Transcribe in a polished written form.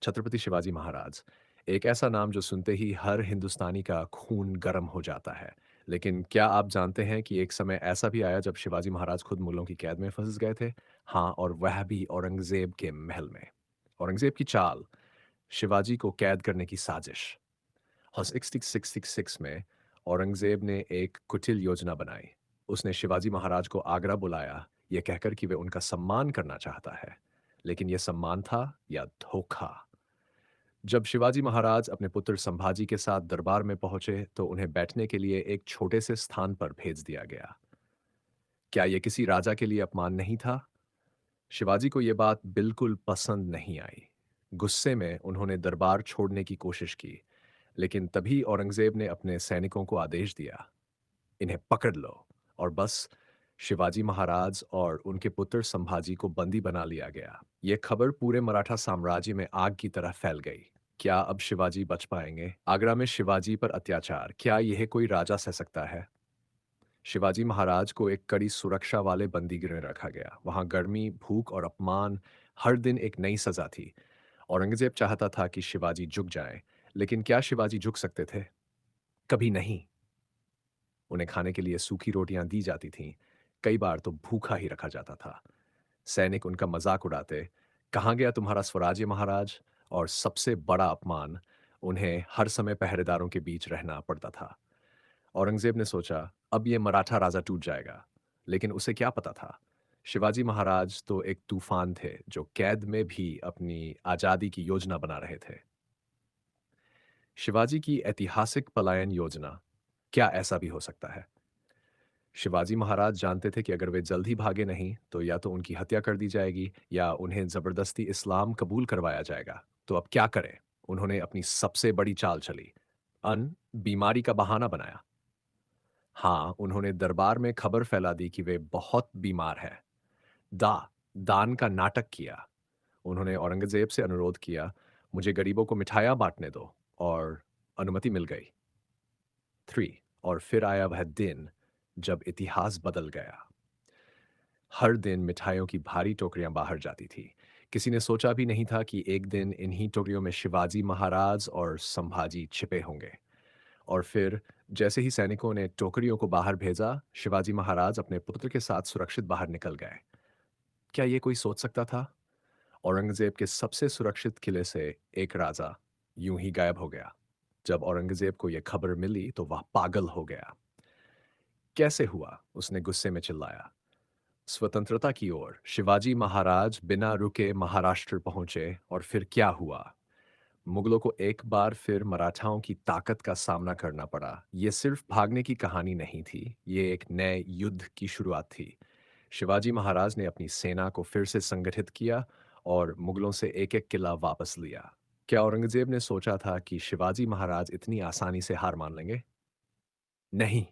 छत्रपति शिवाजी महाराज एक ऐसा नाम जो सुनते ही हर हिंदुस्तानी का खून गर्म हो जाता है। लेकिन क्या आप जानते हैं कि एक समय ऐसा भी आया जब शिवाजी महाराज खुद मुगलों की कैद में फंस गए थे? हाँ, और वह भी औरंगजेब के महल में। औरंगजेब की चाल, शिवाजी को कैद करने की साजिश। और 1666 में औरंगजेब ने एक कुटिल योजना बनाई। उसने शिवाजी महाराज को आगरा बुलाया, यह कहकर कि वे उनका सम्मान करना चाहता है। लेकिन यह सम्मान था या धोखा? जब शिवाजी महाराज अपने पुत्र संभाजी के साथ दरबार में पहुंचे तो उन्हें बैठने के लिए एक छोटे से स्थान पर भेज दिया गया। क्या यह किसी राजा के लिए अपमान नहीं था? शिवाजी को यह बात बिल्कुल पसंद नहीं आई। गुस्से में उन्होंने दरबार छोड़ने की कोशिश की, लेकिन तभी औरंगजेब ने अपने सैनिकों को आदेश दिया, इन्हें पकड़ लो। और बस, शिवाजी महाराज और उनके पुत्र संभाजी को बंदी बना लिया गया। यह खबर पूरे मराठा साम्राज्य में आग की तरह फैल गई। क्या अब शिवाजी बच पाएंगे? आगरा में शिवाजी पर अत्याचार, क्या यह कोई राजा सह सकता है? शिवाजी महाराज को एक कड़ी सुरक्षा वाले बंदीगृह में रखा गया। वहां गर्मी, भूख और अपमान हर दिन एक नई सजा थी। औरंगजेब चाहता था कि शिवाजी झुक जाएं, लेकिन क्या शिवाजी झुक सकते थे? कभी नहीं। उन्हें खाने के लिए सूखी रोटियां दी जाती थीं, कई बार तो भूखा ही रखा जाता था। सैनिक उनका मजाक उड़ाते, कहाँ गया तुम्हारा स्वराज्य महाराज? और सबसे बड़ा अपमान, उन्हें हर समय पहरेदारों के बीच रहना पड़ता था। औरंगजेब ने सोचा, अब ये मराठा राजा टूट जाएगा। लेकिन उसे क्या पता था, शिवाजी महाराज तो एक तूफान थे जो कैद में भी अपनी आजादी की योजना बना रहे थे। शिवाजी की ऐतिहासिक पलायन योजना, क्या ऐसा भी हो सकता है? शिवाजी महाराज जानते थे कि अगर वे जल्द ही भागे नहीं तो या तो उनकी हत्या कर दी जाएगी या उन्हें जबरदस्ती इस्लाम कबूल करवाया जाएगा। तो अब क्या करें? उन्होंने अपनी सबसे बड़ी चाल चली। बीमारी का बहाना बनाया। हाँ, उन्होंने दरबार में खबर फैला दी कि वे बहुत बीमार हैं। दा दान का नाटक किया। उन्होंने औरंगजेब से अनुरोध किया, मुझे गरीबों को मिठाइयाँ बांटने दो। और अनुमति मिल गई। 3 और फिर आया वह दिन जब इतिहास बदल गया। हर दिन मिठाइयों की भारी टोकरियां बाहर जाती थी। किसी ने सोचा भी नहीं था कि एक दिन इन्हीं टोकरियों में शिवाजी महाराज और संभाजी छिपे होंगे। और फिर जैसे ही सैनिकों ने टोकरियों को बाहर भेजा, शिवाजी महाराज अपने पुत्र के साथ सुरक्षित बाहर निकल गए। क्या ये कोई सोच सकता था? औरंगजेब के सबसे सुरक्षित किले से एक राजा यूं ही गायब हो गया। जब औरंगजेब को यह खबर मिली तो वह पागल हो गया। कैसे हुआ? उसने गुस्से में चिल्लाया। स्वतंत्रता की ओर शिवाजी महाराज बिना रुके महाराष्ट्र पहुंचे और फिर क्या हुआ? मुगलों को एक बार फिर मराठाओं की ताकत का सामना करना पड़ा। ये सिर्फ भागने की कहानी नहीं थी, ये एक नए युद्ध की शुरुआत थी। शिवाजी महाराज ने अपनी सेना को फिर से संगठित किया और मुगलों से एक एक किला वापस लिया। क्या औरंगजेब ने सोचा था कि शिवाजी महाराज इतनी आसानी से हार मान लेंगे? नहीं।